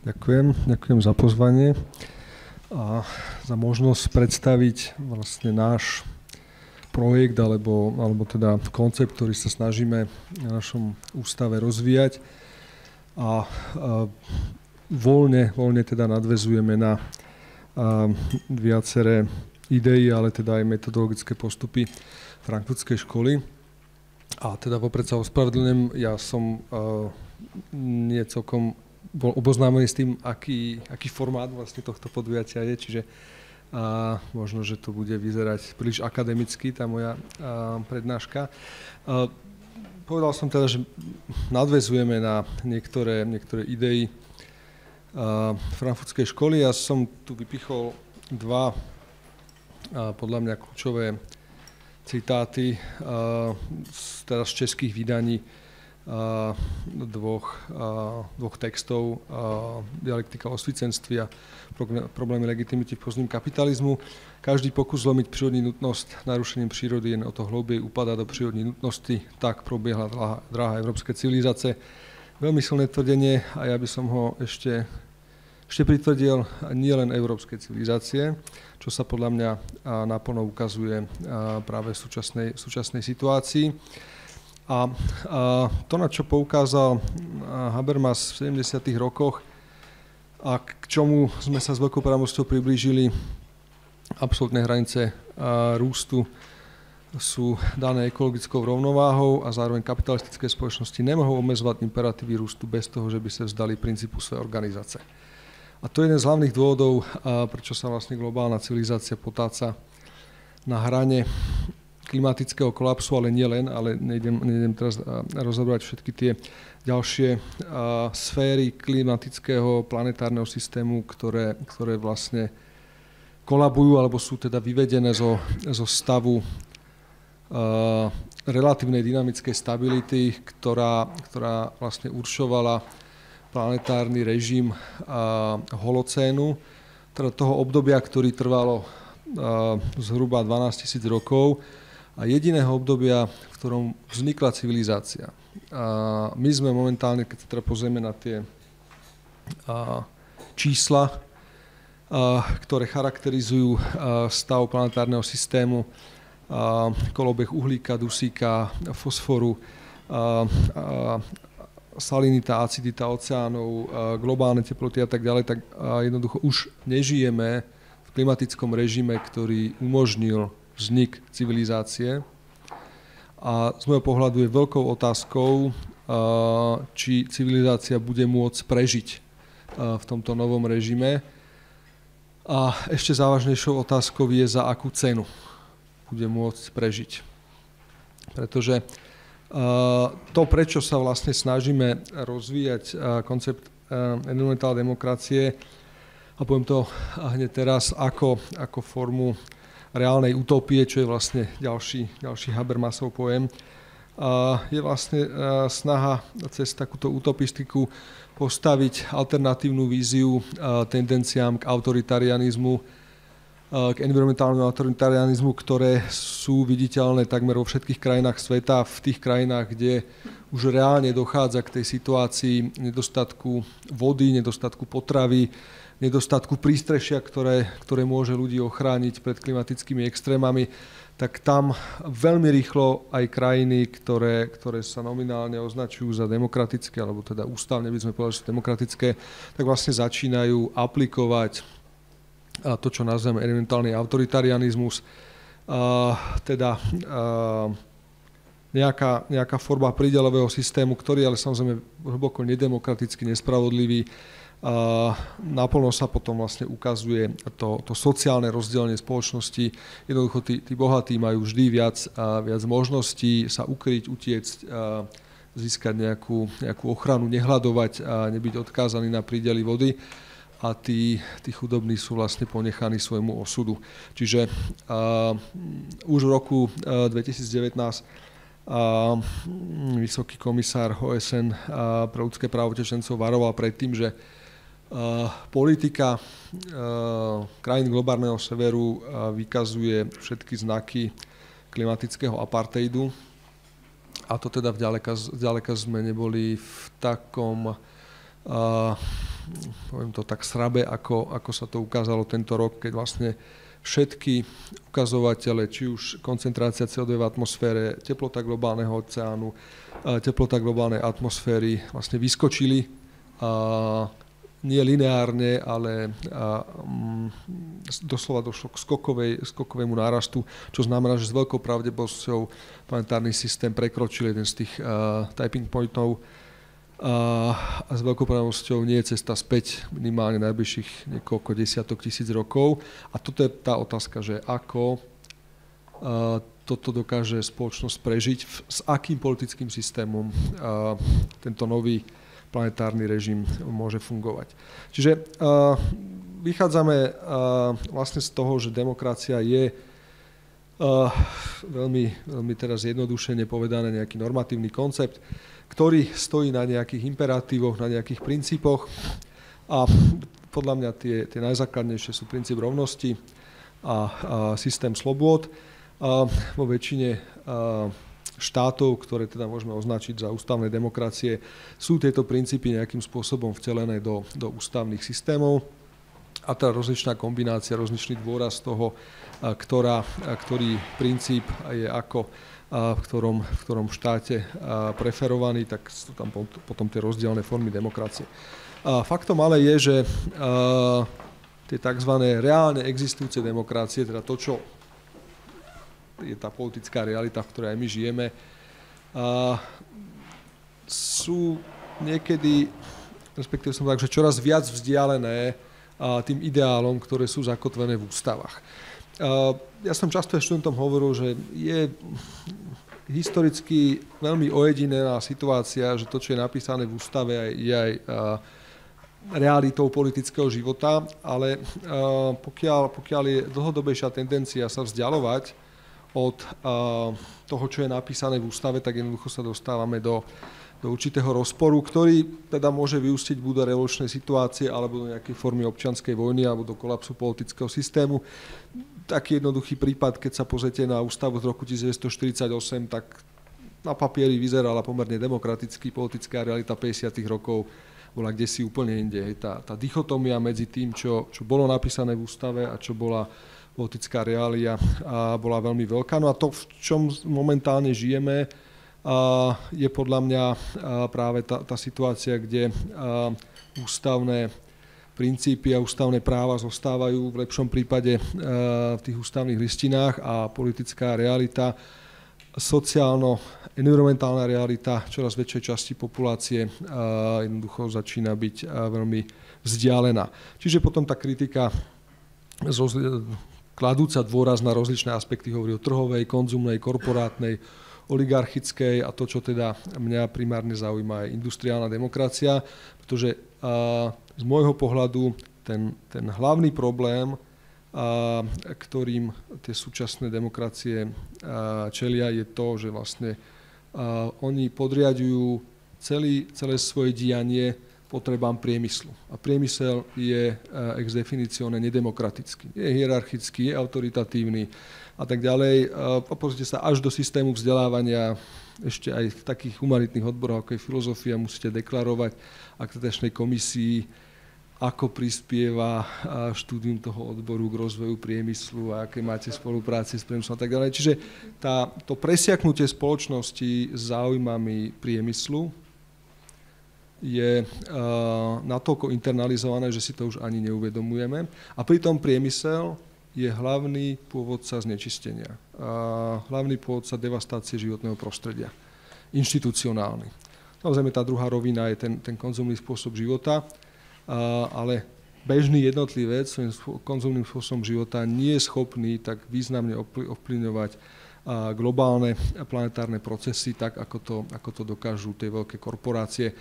Ďakujem za pozvanie a za možnosť predstaviť vlastne náš projekt alebo teda koncept, ktorý sa snažíme na našom ústave rozvíjať a voľne teda nadväzujeme na viaceré idei, ale teda aj metodologické postupy frankfurtskej školy. A teda vopred sa ospravedlňujem, ja som nie celkom bol oboznámený s tým, aký formát vlastne tohto podujatia je, čiže možno, že to bude vyzerať príliš akademicky, tá moja prednáška. Povedal som teda, že nadväzujeme na niektoré idei frankfurtskej školy. Ja som tu vypichol dva podľa mňa kľúčové citáty teraz z českých vydaní dvoch textov, dialektika o osvícenství a problémy legitimity v pozdním kapitalizmu. Každý pokus zlomiť prírodní nutnosť narušením prírody jen o to hlbej upadá do prírodní nutnosti, tak probiehla dráha európskej civilizácie. Veľmi silné tvrdenie a ja by som ho ešte pritvrdil nie len európskej civilizácie, čo sa podľa mňa naplno ukazuje práve v súčasnej situácii. A to, na čo poukázal Habermas v 70. rokoch a k čomu sme sa s veľkou pravomocou priblížili, absolútne hranice rústu sú dané ekologickou rovnováhou a zároveň kapitalistické spoločnosti nemohou obmedzovať imperatívy rústu bez toho, že by sa vzdali princípu svojej organizácie. A to je jeden z hlavných dôvodov, prečo sa vlastne globálna civilizácia potáca na hrane klimatického kolapsu, ale nie len, ale nejdem teraz rozobrať všetky tie ďalšie sféry klimatického planetárneho systému, ktoré vlastne kolabujú alebo sú teda vyvedené zo stavu relatívnej dynamickej stability, ktorá vlastne určovala planetárny režim holocénu, teda toho obdobia, ktorý trvalo zhruba 12 000 rokov a jediného obdobia, v ktorom vznikla civilizácia. My sme momentálne, keď sa teda pozrieme na tie čísla, ktoré charakterizujú stav planetárneho systému, kolobeh uhlíka, dusíka, fosforu, salinita, acidita oceánov, globálne teploty a tak ďalej, tak jednoducho už nežijeme v klimatickom režime, ktorý umožnil vznik civilizácie. A z môjho pohľadu je veľkou otázkou, či civilizácia bude môcť prežiť v tomto novom režime. A ešte závažnejšou otázkou je, za akú cenu bude môcť prežiť. Pretože to, prečo sa vlastne snažíme rozvíjať koncept environmentálnej demokracie, a poviem to hneď teraz ako formu reálnej utopie, čo je vlastne ďalší Habermasov pojem, je vlastne snaha cez takúto utopistiku postaviť alternatívnu víziu tendenciám k autoritarianizmu, k environmentálnemu autoritarianizmu, ktoré sú viditeľné takmer vo všetkých krajinách sveta, v tých krajinách, kde už reálne dochádza k tej situácii nedostatku vody, nedostatku potravy, nedostatku prístrešia, ktoré môže ľudí ochrániť pred klimatickými extrémami, tak tam veľmi rýchlo aj krajiny, ktoré sa nominálne označujú za demokratické, alebo teda ústavne by sme povedali, že sú demokratické, tak vlastne začínajú aplikovať to, čo nazveme environmentálny autoritarianizmus, teda nejaká forma prídelového systému, ktorý ale samozrejme hlboko nedemokraticky, nespravodlivý. Naplno sa potom vlastne ukazuje to sociálne rozdelenie spoločnosti. Jednoducho tí bohatí majú vždy viac možností sa ukryť, utiecť, získať nejakú ochranu, nehľadovať a nebyť odkázaní na prídely vody. A tí chudobní sú vlastne ponechaní svojmu osudu. Čiže už v roku 2019 vysoký komisár OSN pre ľudské práva utečencov varoval pred tým, že politika krajín globálneho severu vykazuje všetky znaky klimatického apartheidu. A to teda zďaleka sme neboli v takom poviem to tak srabe, ako sa to ukázalo tento rok, keď vlastne všetky ukazovatele, či už koncentrácia CO2 v atmosfére, teplota globálneho oceánu, teplota globálnej atmosféry vlastne vyskočili nie lineárne, ale doslova došlo k skokovému nárastu, čo znamená, že s veľkou pravdepodobnosťou planetárny systém prekročil jeden z tých typing pointov a s veľkou pravdepodobnosťou nie je cesta späť minimálne najbližších niekoľko desiatok tisíc rokov. A toto je tá otázka, že ako toto dokáže spoločnosť prežiť, s akým politickým systémom tento nový planetárny režim môže fungovať. Čiže vychádzame vlastne z toho, že demokracia je veľmi, veľmi teraz zjednodušene povedané nejaký normatívny koncept, ktorý stojí na nejakých imperatívoch, na nejakých princípoch a podľa mňa tie najzákladnejšie sú princíp rovnosti a systém slobôd. Vo väčšine štátov, ktoré teda môžeme označiť za ústavné demokracie, sú tieto princípy nejakým spôsobom vtelené do ústavných systémov a tá rozličná kombinácia, rozličný dôraz toho, ktorý princíp je ako v ktorom štáte preferovaný, tak sú tam potom tie rozdielne formy demokracie. Faktom ale je, že tie tzv. Reálne existujúce demokracie, teda to, čo je tá politická realita, v ktorej aj my žijeme, sú niekedy, respektíve som tak, že čoraz viac vzdialené tým ideálom, ktoré sú zakotvené v ústavách. Ja som často študentom hovoril, že je historicky veľmi ojedinená situácia, že to, čo je napísané v ústave, je aj realitou politického života, ale pokiaľ je dlhodobejšia tendencia sa vzdialovať od toho, čo je napísané v ústave, tak jednoducho sa dostávame do určitého rozporu, ktorý teda môže vyústiť buď do revolučnej situácie, alebo do nejakej formy občianskej vojny, alebo do kolapsu politického systému. Taký jednoduchý prípad, keď sa pozriete na ústavu z roku 1948, tak na papieri vyzerala pomerne demokraticky, politická realita 50. rokov bola kdesi úplne inde. Tá dichotómia medzi tým, čo bolo napísané v ústave a čo bola politická reália, bola veľmi veľká. No a to, v čom momentálne žijeme, je podľa mňa práve tá situácia, kde ústavné princípy a ústavné práva zostávajú v lepšom prípade v tých ústavných listinách a politická realita, sociálno-environmentálna realita čoraz väčšej časti populácie jednoducho začína byť veľmi vzdialená. Čiže potom tá kritika kladúca dôraz na rozličné aspekty, hovorí o trhovej, konzumnej, korporátnej, oligarchickej a to, čo teda mňa primárne zaujíma, je industriálna demokracia, pretože z môjho pohľadu ten hlavný problém, ktorým tie súčasné demokracie čelia, je to, že vlastne oni podriaďujú celé svoje dianie potrebám priemyslu. A priemysel je ex definitione nedemokratický. Je hierarchický, je autoritatívny a tak ďalej. Pozrite sa až do systému vzdelávania, ešte aj v takých humanitných odboroch, ako je filozofia, musíte deklarovať akreditačnej komisii, ako prispieva štúdium toho odboru k rozvoju priemyslu a aké máte spolupráci s priemyslom a tak ďalej. Čiže to presiaknutie spoločnosti s záujmami priemyslu je natoľko internalizované, že si to už ani neuvedomujeme. A pritom priemysel je hlavný pôvodca znečistenia. Hlavný pôvodca devastácie životného prostredia. Inštitucionálny. Samozrejme, tá druhá rovina je ten konzumný spôsob života, ale bežný jednotlivec svojím konzumným spôsobom života nie je schopný tak významne ovplyvňovať globálne planetárne procesy, tak ako to dokážu tie veľké korporácie.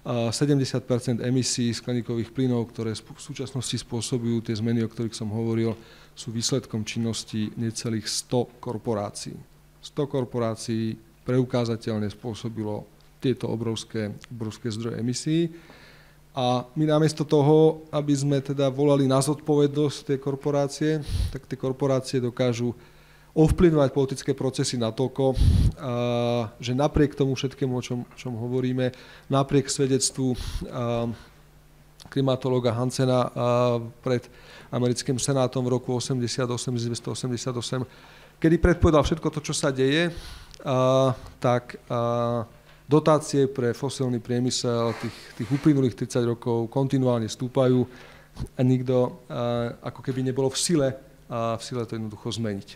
70% emisí skleníkových plynov, ktoré v súčasnosti spôsobujú tie zmeny, o ktorých som hovoril, sú výsledkom činnosti necelých 100 korporácií. 100 korporácií preukázateľne spôsobilo tieto obrovské zdroje emisí. A my namiesto toho, aby sme teda volali na zodpovednosť tie korporácie, tak tie korporácie dokážu ovplyvňovať politické procesy natoľko, že napriek tomu všetkému, o čom hovoríme, napriek svedectvu klimatológa Hansena pred americkým senátom v roku 1988, kedy predpovedal všetko to, čo sa deje, tak dotácie pre fosilný priemysel tých uplynulých 30 rokov kontinuálne stúpajú a nikto ako keby nebolo v sile to jednoducho zmeniť.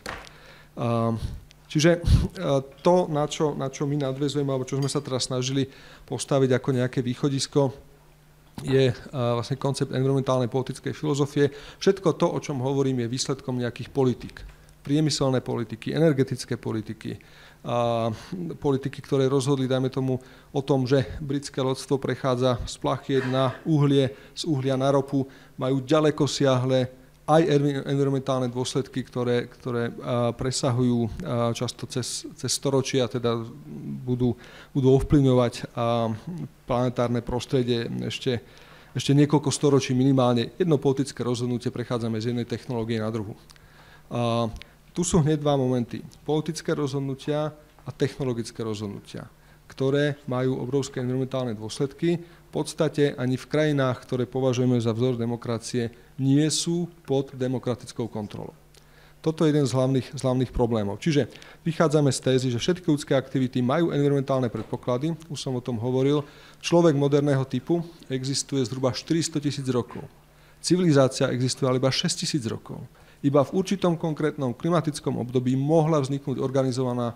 Čiže to, na čo my nadväzujeme, alebo čo sme sa teraz snažili postaviť ako nejaké východisko, je vlastne koncept environmentálnej politickej filozofie. Všetko to, o čom hovorím, je výsledkom nejakých politík. Priemyselné politiky, energetické politiky, politiky, ktoré rozhodli, dajme tomu, o tom, že britské lodstvo prechádza z plachiet na uhlie, z uhlia na ropu, majú ďaleko siahle aj environmentálne dôsledky, ktoré presahujú často cez storočia, teda budú ovplyvňovať planetárne prostredie ešte niekoľko storočí minimálne. Jedno politické rozhodnutie, prechádzame z jednej technológie na druhú. Tu sú hneď dva momenty. Politické rozhodnutia a technologické rozhodnutia, ktoré majú obrovské environmentálne dôsledky. V podstate ani v krajinách, ktoré považujeme za vzor demokracie, nie sú pod demokratickou kontrolou. Toto je jeden z hlavných problémov. Čiže vychádzame z tézy, že všetky ľudské aktivity majú environmentálne predpoklady, už som o tom hovoril. Človek moderného typu existuje zhruba 400 000 rokov. Civilizácia existuje ale iba 6 000 rokov. Iba v určitom konkrétnom klimatickom období mohla vzniknúť organizovaná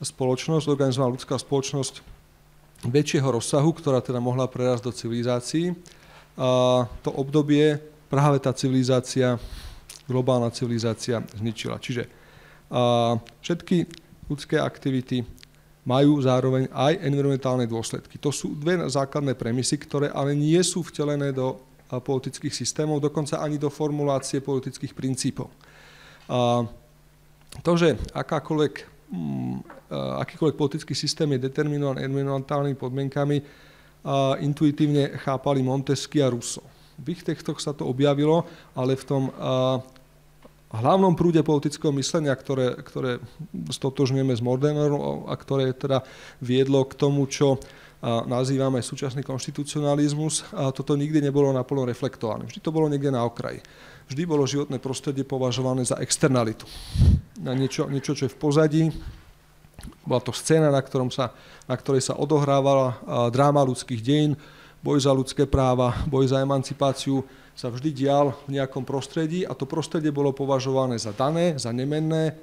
ľudská spoločnosť väčšieho rozsahu, ktorá teda mohla prerásť do civilizácií. A to obdobie práve tá civilizácia, globálna civilizácia zničila. Čiže všetky ľudské aktivity majú zároveň aj environmentálne dôsledky. To sú dve základné premisy, ktoré ale nie sú vtelené do politických systémov, dokonca ani do formulácie politických princípov. To, že akýkoľvek politický systém je determinovaný environmentálnymi podmienkami, intuitívne chápali Montesquieu a Rousseau. V ich textoch sa to objavilo, ale v tom hlavnom prúde politického myslenia, ktoré stotožňujeme s Mordenerom a ktoré teda viedlo k tomu, čo nazývame súčasný konštitucionalizmus, a toto nikdy nebolo naplno reflektované. Vždy to bolo niekde na okraji. Vždy bolo životné prostredie považované za externalitu. Niečo, čo je v pozadí. Bola to scéna, na ktorej sa odohrávala dráma ľudských dejín, boj za ľudské práva, boj za emancipáciu sa vždy dial v nejakom prostredí a to prostredie bolo považované za dané, za nemenné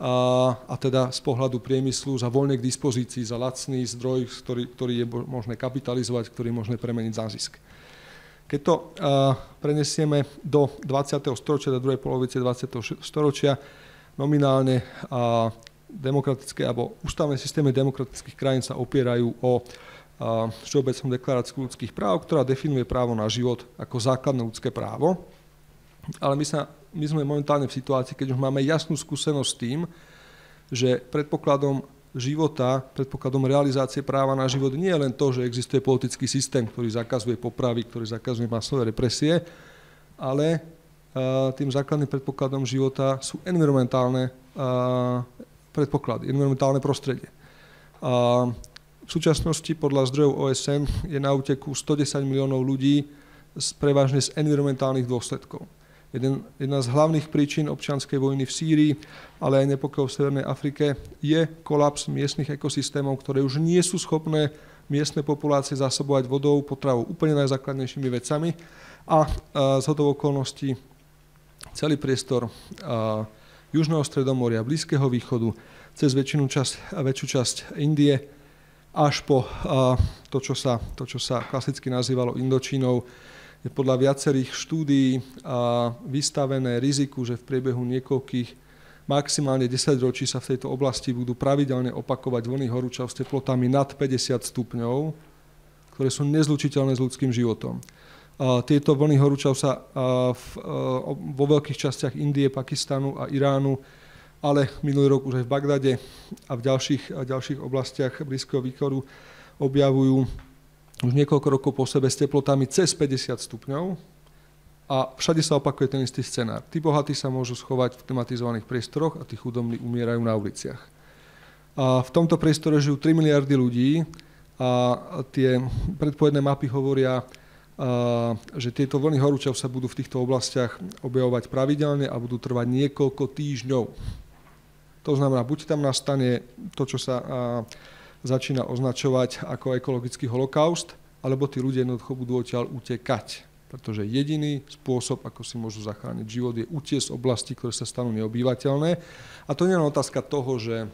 a teda z pohľadu priemyslu za voľne k dispozícii, za lacný zdroj, ktorý je možné kapitalizovať, ktorý je možné premeniť za zisk. Keď to prenesieme do 20. storočia, do druhej polovice 20. storočia, nominálne demokratické alebo ústavné systémy demokratických krajín sa opierajú o Všeobecnú deklaráciu ľudských práv, ktorá definuje právo na život ako základné ľudské právo. Ale my sme momentálne v situácii, keď už máme jasnú skúsenosť s tým, že predpokladom života, predpokladom realizácie práva na život nie je len to, že existuje politický systém, ktorý zakazuje popravy, ktorý zakazuje masové represie, ale tým základným predpokladom života sú environmentálne predpoklady, environmentálne prostredie. V súčasnosti podľa zdrojov OSN je na úteku 110 miliónov ľudí prevažne z environmentálnych dôsledkov. Jedna z hlavných príčin občianskej vojny v Sýrii, ale aj nepokoj v Severnej Afrike je kolaps miestnych ekosystémov, ktoré už nie sú schopné miestne populácie zásobovať vodou, potravou, úplne najzákladnejšími vecami. A zhodou okolností celý priestor Južného stredomoria, Blízkeho východu, cez väčšiu časť Indie, až po to, čo sa klasicky nazývalo Indočínou, je podľa viacerých štúdií vystavené riziku, že v priebehu niekoľkých, maximálne 10 ročí sa v tejto oblasti budú pravidelne opakovať vlny horúčav s teplotami nad 50 stupňov, ktoré sú nezlučiteľné s ľudským životom. Tieto vlny horúčav sa vo veľkých častiach Indie, Pakistanu a Iránu, ale minulý rok už aj v Bagdade a v ďalších oblastiach Blízkeho východu objavujú už niekoľko rokov po sebe s teplotami cez 50 stupňov a všade sa opakuje ten istý scenár. Tí bohatí sa môžu schovať v klimatizovaných priestoroch a tí chudobní umierajú na uliciach. A v tomto priestore žijú 3 miliardy ľudí a tie predpovedné mapy hovoria že tieto vlny horúčav sa budú v týchto oblastiach objavovať pravidelne a budú trvať niekoľko týždňov. To znamená, buď tam nastane to, čo sa začína označovať ako ekologický holokaust, alebo tí ľudia jednoducho budú odtiaľ utekať. Pretože jediný spôsob, ako si môžu zachrániť život, je utiesť z oblasti, ktoré sa stanú neobývateľné. A to nie je len otázka toho, že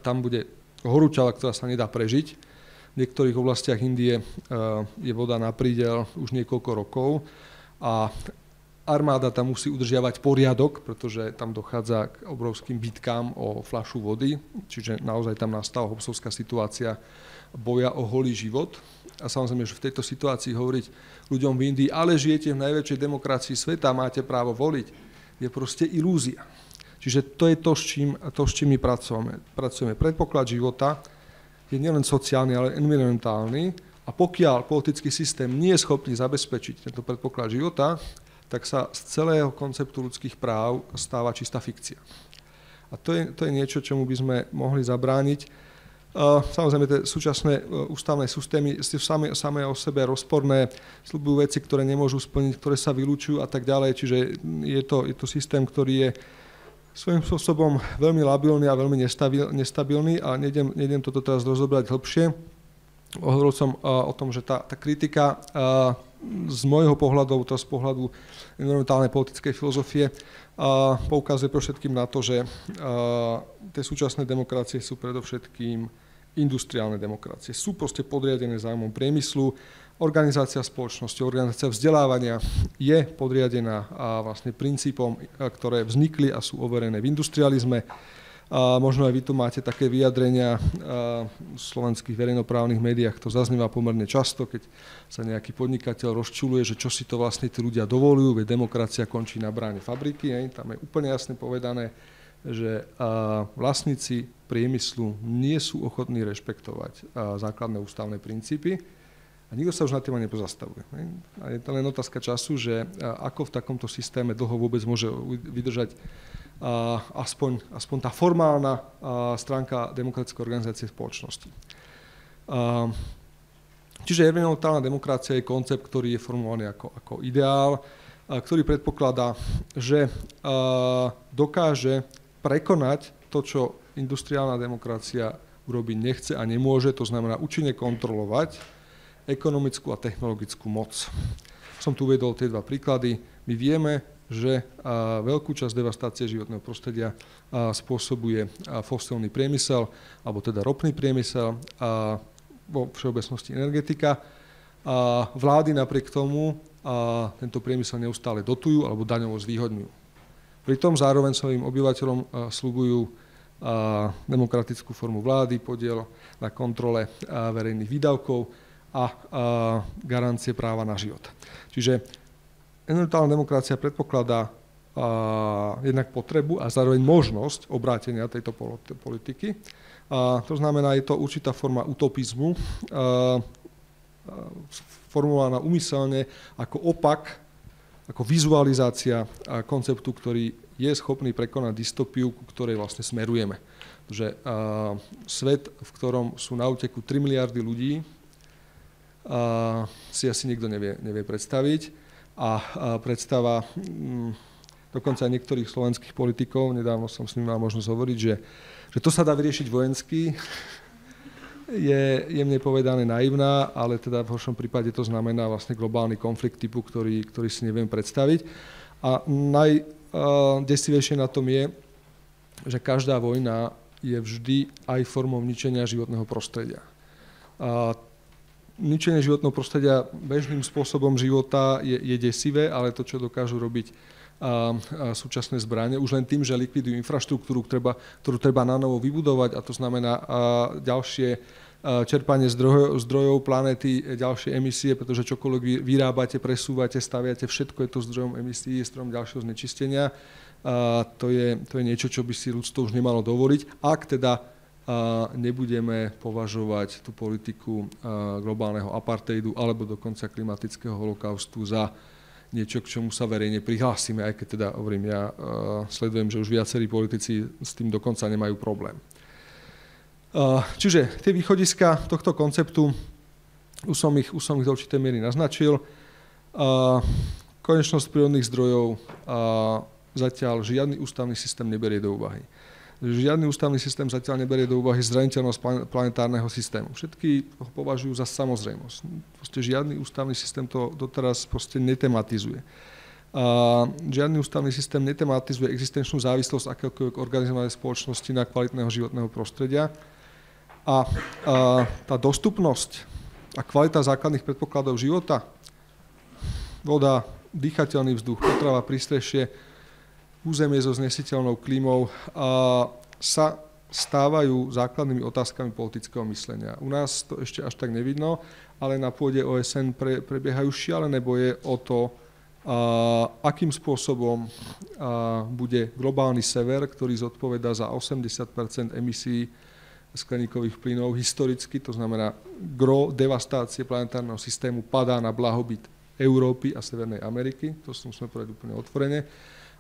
tam bude horúčava, ktorá sa nedá prežiť. V niektorých oblastiach Indie je voda na prídel už niekoľko rokov a armáda tam musí udržiavať poriadok, pretože tam dochádza k obrovským bitkám o fľašu vody, čiže naozaj tam nastala hobsovská situácia boja o holý život. A samozrejme, že v tejto situácii hovoriť ľuďom v Indii, ale žijete v najväčšej demokracii sveta, máte právo voliť, je proste ilúzia. Čiže to je to, s čím my pracujeme. Predpoklad života je nielen sociálny, ale environmentálny a pokiaľ politický systém nie je schopný zabezpečiť tento predpoklad života, tak sa z celého konceptu ľudských práv stáva čistá fikcia. A to je niečo, čomu by sme mohli zabrániť. Samozrejme, tie súčasné ústavné systémy sú samé o sebe rozporné, sľubujú veci, ktoré nemôžu splniť, ktoré sa vylúčujú a tak ďalej. Čiže je to systém, ktorý je svojím spôsobom veľmi labilný a veľmi nestabilný a nejdem toto teraz rozobrať hĺbšie. Hovoril som o tom, že tá kritika z môjho pohľadu, to z pohľadu environmentálnej politickej filozofie, poukazuje pre všetkým na to, že tie súčasné demokracie sú predovšetkým industriálne demokracie. Sú proste podriadené záujmom priemyslu, organizácia spoločnosti, organizácia vzdelávania je podriadená vlastne princípom, ktoré vznikli a sú overené v industrializme. Možno aj vy tu máte také vyjadrenia v slovenských verejnoprávnych médiách, to zaznieva pomerne často, keď sa nejaký podnikateľ rozčuluje, že čo si to vlastne tí ľudia dovolujú, veď demokracia končí na bráne fabriky. Tam je úplne jasne povedané, že vlastníci priemyslu nie sú ochotní rešpektovať základné ústavné princípy a nikto sa už nad tým ani nepozastavuje. A je to len otázka času, že ako v takomto systéme dlho vôbec môže vydržať aspoň tá formálna stránka demokratickej organizácie spoločnosti. Čiže environmentálna demokracia je koncept, ktorý je formulovaný ako ideál, ktorý predpokladá, že dokáže prekonať to, čo industriálna demokracia urobiť nechce a nemôže, to znamená účinne kontrolovať ekonomickú a technologickú moc. Som tu uvedol tie dva príklady. My vieme, že veľkú časť devastácie životného prostredia spôsobuje fosilný priemysel, alebo teda ropný priemysel, vo všeobecnosti energetika. Vlády napriek tomu tento priemysel neustále dotujú alebo daňovo zvýhodňujú. Pritom zároveň svojim obyvateľom sľubujú demokratickú formu vlády, podiel na kontrole verejných výdavkov a garancie práva na život. Čiže environmentálna demokracia predpokladá jednak potrebu a zároveň možnosť obrátenia tejto politiky. To znamená, je to určitá forma utopizmu, formulovaná úmyselne ako opak, ako vizualizácia konceptu, ktorý je schopný prekonať dystopiu, ku ktorej vlastne smerujeme. Že svet, v ktorom sú na úteku 3 miliardy ľudí, si asi nikto nevie predstaviť. A predstava dokonca aj niektorých slovenských politikov, nedávno som s nimi mal možnosť hovoriť, že to sa dá vyriešiť vojensky, je jemne povedané naivná, ale teda v horšom prípade to znamená vlastne globálny konflikt typu, ktorý si neviem predstaviť. A najdesivejšie na tom je, že každá vojna je vždy aj formou ničenia životného prostredia. Ničenie životného prostredia bežným spôsobom života je desivé, ale to, čo dokážu robiť súčasné zbrane, už len tým, že likvidujú infraštruktúru, ktorú treba na novo vybudovať, a to znamená ďalšie čerpanie zdrojov planéty, ďalšie emisie, pretože čokoľvek vyrábate, presúvate, staviate, všetko je to zdrojom emisí, je zdrojom ďalšieho znečistenia. To je niečo, čo by si ľudstvo už nemalo dovoliť, ak teda nebudeme považovať tú politiku globálneho apartheidu alebo dokonca klimatického holokaustu za niečo, k čomu sa verejne prihlásime, aj keď teda hovorím, ja sledujem, že už viacerí politici s tým dokonca nemajú problém. Čiže tie východiska tohto konceptu Už som ich do určitej miery naznačil. Konečnosť prírodných zdrojov zatiaľ žiadny ústavný systém neberie do úvahy. Žiadny ústavný systém zatiaľ neberie do úvahy zraniteľnosť planetárneho systému. Všetky ho považujú za samozrejmosť. Proste žiadny ústavný systém to doteraz proste netematizuje. Žiadny ústavný systém netematizuje existenčnú závislosť akéhokoľvek organizovanej spoločnosti na kvalitného životného prostredia. A tá dostupnosť a kvalita základných predpokladov života, voda, dýchateľný vzduch, potrava, prístrešie, územie so znesiteľnou klímou sa stávajú základnými otázkami politického myslenia. U nás to ešte až tak nevidno, ale na pôde OSN prebiehajú šialené boje o to, akým spôsobom bude globálny sever, ktorý zodpovedá za 80% emisí skleníkových plynov historicky, to znamená gro devastácie planetárneho systému padá na blahobyt Európy a Severnej Ameriky, to musíme povedať úplne otvorene,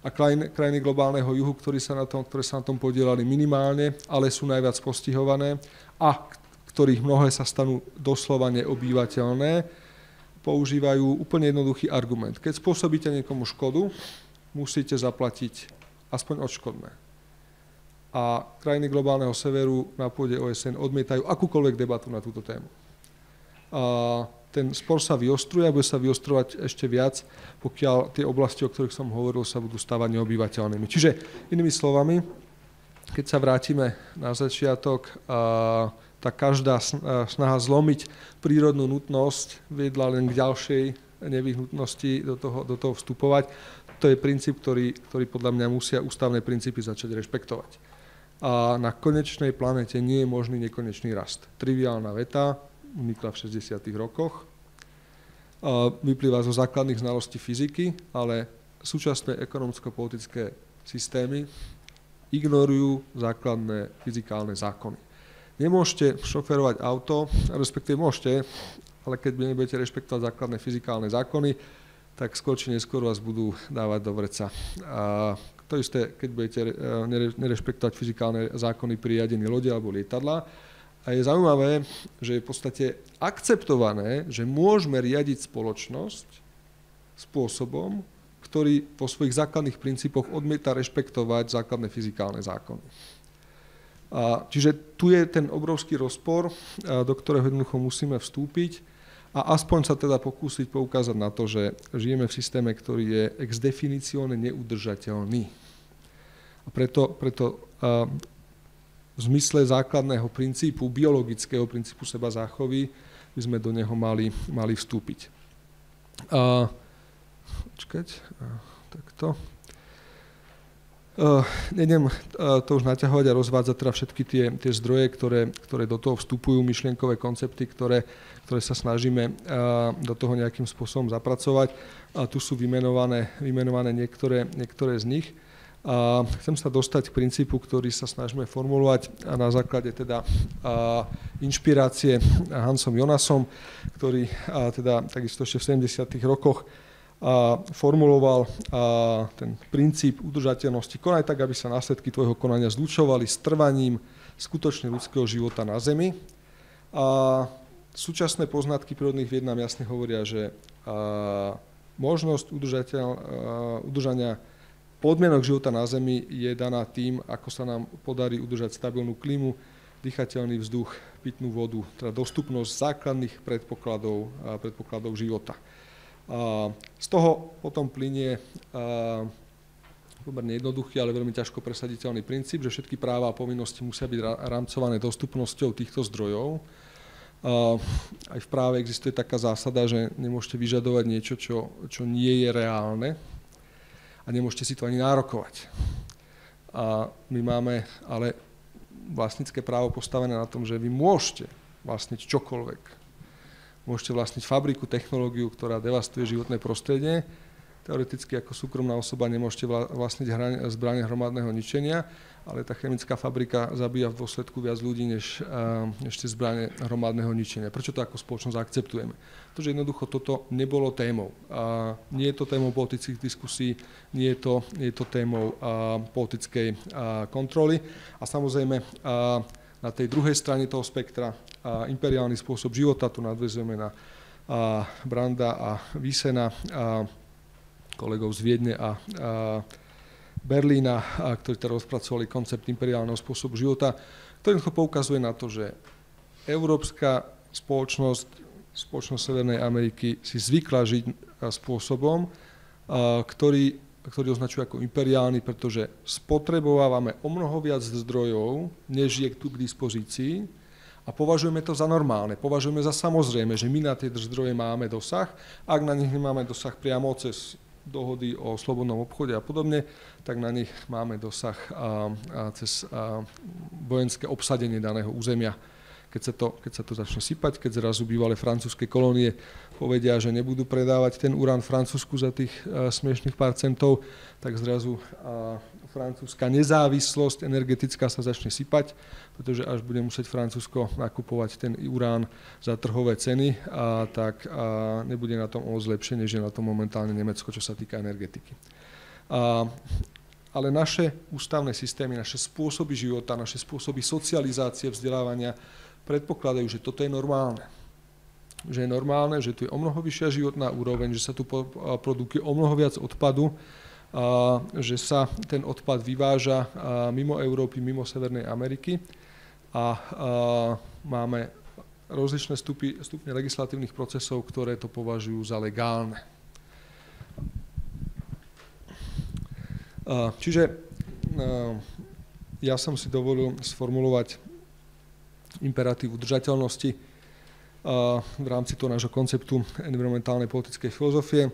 a krajiny globálneho juhu, ktoré sa na tom podielali minimálne, ale sú najviac postihované a ktorých mnohé sa stanú doslova neobývateľné, používajú úplne jednoduchý argument. Keď spôsobíte niekomu škodu, musíte zaplatiť aspoň odškodné. A krajiny globálneho severu na pôde OSN odmietajú akúkoľvek debatu na túto tému. Ten spor sa vyostruje a bude sa vyostrovať ešte viac, pokiaľ tie oblasti, o ktorých som hovoril, sa budú stávať neobývateľnými. Čiže inými slovami, keď sa vrátime na začiatok, tak každá snaha zlomiť prírodnú nutnosť viedla len k ďalšej nevyhnutnosti do toho vstupovať. To je princíp, ktorý podľa mňa musia ústavné princípy začať rešpektovať. A na konečnej planete nie je možný nekonečný rast. Triviálna veta, unikla v 60. rokoch, vyplýva zo základných znalostí fyziky, ale súčasné ekonomicko-politické systémy ignorujú základné fyzikálne zákony. Nemôžete šoferovať auto, respektíve môžete, ale keď nebudete rešpektovať základné fyzikálne zákony, tak skôr či neskôr vás budú dávať do vreca. A to isté, keď budete nerešpektovať fyzikálne zákony pri riadení lode alebo lietadla. A je zaujímavé, že je v podstate akceptované, že môžeme riadiť spoločnosť spôsobom, ktorý vo svojich základných princípoch odmieta rešpektovať základné fyzikálne zákony. Čiže tu je ten obrovský rozpor, do ktorého jednoducho musíme vstúpiť a aspoň sa teda pokúsiť poukázať na to, že žijeme v systéme, ktorý je ex definitione neudržateľný. A preto v zmysle základného princípu, biologického princípu seba záchovy, by sme do neho mali vstúpiť. Takto. Nejdem to už naťahovať a rozvádzať teda všetky tie zdroje, ktoré do toho vstupujú, myšlienkové koncepty, ktoré sa snažíme do toho nejakým spôsobom zapracovať. A tu sú vymenované niektoré z nich. A chcem sa dostať k princípu, ktorý sa snažíme formulovať na základe teda inšpirácie Hansom Jonasom, ktorý teda takisto ešte v 70. rokoch formuloval ten princíp udržateľnosti. Konaj tak, aby sa následky tvojho konania zlučovali s trvaním skutočne ľudského života na Zemi. A súčasné poznatky prírodných vied nám jasne hovoria, že možnosť udržania podmienok života na Zemi je daná tým, ako sa nám podarí udržať stabilnú klímu, dýchateľný vzduch, pitnú vodu, teda dostupnosť základných predpokladov života. Z toho potom plynie pomerne jednoduchý, ale veľmi ťažko presaditeľný princíp, že všetky práva a povinnosti musia byť rámcované dostupnosťou týchto zdrojov. Aj v práve existuje taká zásada, že nemôžete vyžadovať niečo, čo nie je reálne a nemôžete si to ani nárokovať. A my máme ale vlastnícke právo postavené na tom, že vy môžete vlastniť čokoľvek. Môžete vlastniť fabriku, technológiu, ktorá devastuje životné prostredie. Teoreticky ako súkromná osoba nemôžete vlastniť zbrane hromadného ničenia, ale tá chemická fabrika zabíja v dôsledku viac ľudí, než tie zbrane hromadného ničenia. Prečo to ako spoločnosť akceptujeme? Pretože jednoducho toto nebolo témou. Nie je to témou politických diskusí, nie je to témou politickej kontroly. A samozrejme, Na tej druhej strane toho spektra imperiálny spôsob života, tu nadväzujeme na Branda a Wiesena, kolegov z Viedne a Berlína, ktorí teda rozpracovali koncept imperiálneho spôsobu života, ktorý poukazuje na to, že európska spoločnosť Severnej Ameriky si zvykla žiť spôsobom, ktorý označuje ako imperiálny, pretože spotrebovávame o mnoho viac zdrojov, než je tu k dispozícii a považujeme to za normálne. Považujeme za samozrejme, že my na tie zdroje máme dosah. Ak na nich nemáme dosah priamo cez dohody o slobodnom obchode a podobne, tak na nich máme dosah cez vojenské obsadenie daného územia. Keď sa to začne sypať, keď zrazu bývalé francúzske kolónie povedia, že nebudú predávať ten urán Francúzsku za tých smiešných pár centov, tak zrazu francúzska nezávislosť energetická sa začne sypať, pretože až bude musieť Francúzsko nakupovať ten urán za trhové ceny, tak nebude na tom o lepšie, než je na tom momentálne Nemecko, čo sa týka energetiky. Ale naše ústavné systémy, naše spôsoby života, naše spôsoby socializácie, vzdelávania predpokladajú, že toto je normálne. Že je normálne, že tu je o mnoho vyššia životná úroveň, že sa tu produkuje o mnoho viac odpadu, že sa ten odpad vyváža mimo Európy, mimo Severnej Ameriky a máme rozličné stupne legislatívnych procesov, ktoré to považujú za legálne. Čiže ja som si dovolil sformulovať imperatív udržateľnosti v rámci toho nášho konceptu environmentálnej politickej filozofie.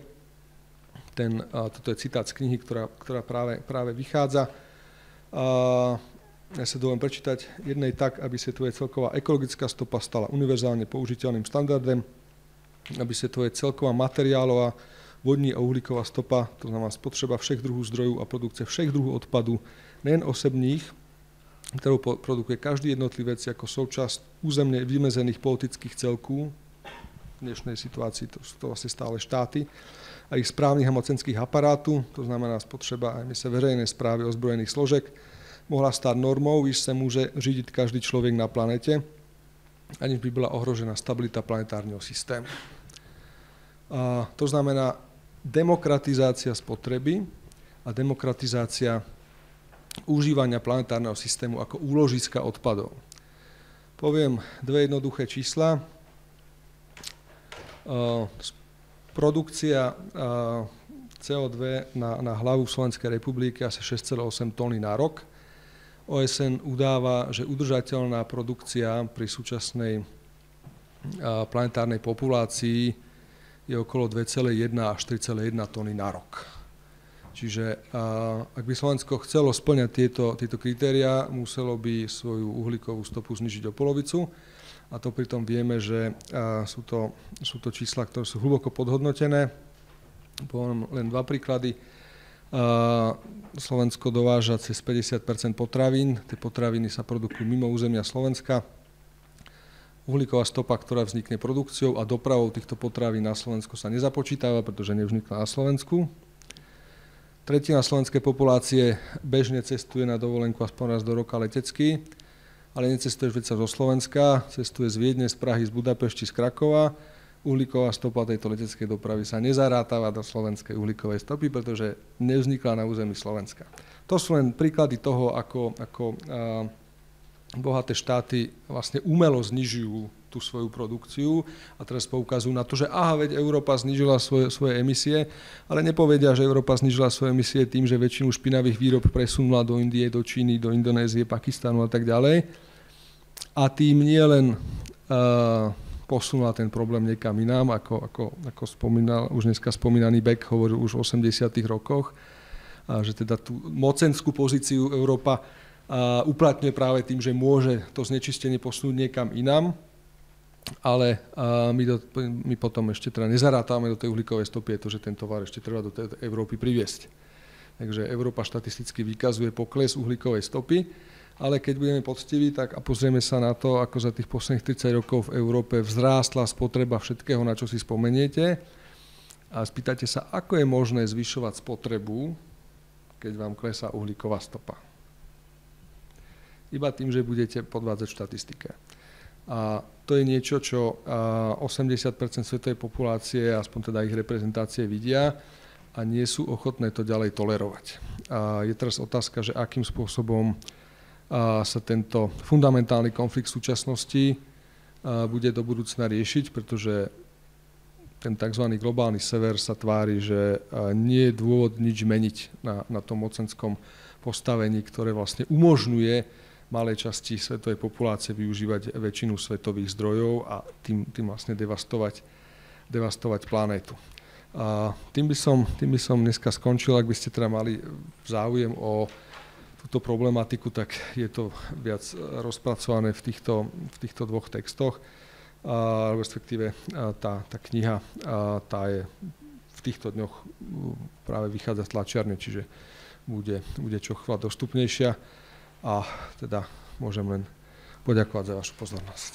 Toto je citát z knihy, ktorá práve vychádza. Ja sa dovolím prečítať jednej tak, aby svetová celková ekologická stopa stala univerzálne použiteľným štandardom, aby svetová celková materiálová, vodní a uhlíková stopa, to znamená spotreba všech druhov zdrojov a produkcia všech druhov odpadu, nejen osobných, ktorú produkuje každý jednotlivec ako súčasť územne vymezených politických celků. V dnešnej situácii to sú to vlastne stále štáty a ich správnych a mocenských aparátu, to znamená spotreba aj verejnej správy ozbrojených složek, mohla stať normou, když sa môže židiť každý človek na planete, aniž by bola ohrožená stabilita planetárneho systému. To znamená demokratizácia spotreby a demokratizácia užívania planetárneho systému ako úložiska odpadov. Poviem dve jednoduché čísla. Produkcia CO2 na hlavu Slovenskej republiky asi 6,8 tony na rok. OSN udáva, že udržateľná produkcia pri súčasnej planetárnej populácii je okolo 2,1 až 3,1 tony na rok. Čiže ak by Slovensko chcelo spĺňať tieto kritériá, muselo by svoju uhlíkovú stopu znižiť o polovicu. A to pritom vieme, že sú to čísla, ktoré sú hlboko podhodnotené. Poviem len dva príklady. Slovensko dováža cez 50% potravín. Tie potraviny sa produkujú mimo územia Slovenska. Uhlíková stopa, ktorá vznikne produkciou a dopravou týchto potravín na Slovensku sa nezapočítava, pretože nevznikla na Slovensku. Tretina slovenskej populácie bežne cestuje na dovolenku aspoň raz do roka letecky, ale necestuješ veď sa zo Slovenska, cestuje z Viedne, z Prahy, z Budapešti, z Krakova. Uhlíková stopa tejto leteckej dopravy sa nezarátava do slovenskej uhlíkovej stopy, pretože nevznikla na území Slovenska. To sú len príklady toho, ako bohaté štáty vlastne umelo znižujú tú svoju produkciu a teraz poukazujú na to, že veď Európa znížila svoje emisie, ale nepovedia, že Európa znížila svoje emisie tým, že väčšinu špinavých výrob presunula do Indie, do Číny, do Indonézie, Pakistanu a tak ďalej. A tým nie len posunula ten problém niekam inám, ako spomínal, už dneska spomínaný Beck hovoril už v 80. rokoch, že teda tú mocenskú pozíciu Európa uplatňuje práve tým, že môže to znečistenie posunúť niekam inám, ale my potom ešte teda nezarátame do tej uhlíkovej stopy, je to, že ten tovar ešte treba do tej Európy priviesť. Takže Európa štatisticky vykazuje pokles uhlíkovej stopy, ale keď budeme poctiví, tak a pozrieme sa na to, ako za tých posledných 30 rokov v Európe vzrástla spotreba všetkého, na čo si spomeniete, a spýtate sa, ako je možné zvyšovať spotrebu, keď vám klesá uhlíková stopa. iba tým, že budete podvádzať v štatistike. A to je niečo, čo 80% svetovej populácie, aspoň teda ich reprezentácie, vidia a nie sú ochotné to ďalej tolerovať. A je teraz otázka, že akým spôsobom sa tento fundamentálny konflikt v súčasnosti bude do budúcna riešiť, pretože ten tzv. Globálny sever sa tvári, že nie je dôvod nič meniť na tom mocenskom postavení, ktoré vlastne umožňuje malej časti svetovej populácie využívať väčšinu svetových zdrojov a tým vlastne devastovať planétu. A tým by som dneska skončil. Ak by ste teda mali záujem o túto problematiku, tak je to viac rozpracované v týchto dvoch textoch. Respektíve tá kniha, tá je v týchto dňoch práve vychádza z tlačiarne, čiže bude čo chvíľa dostupnejšia a teda môžem len poďakovať za vašu pozornosť.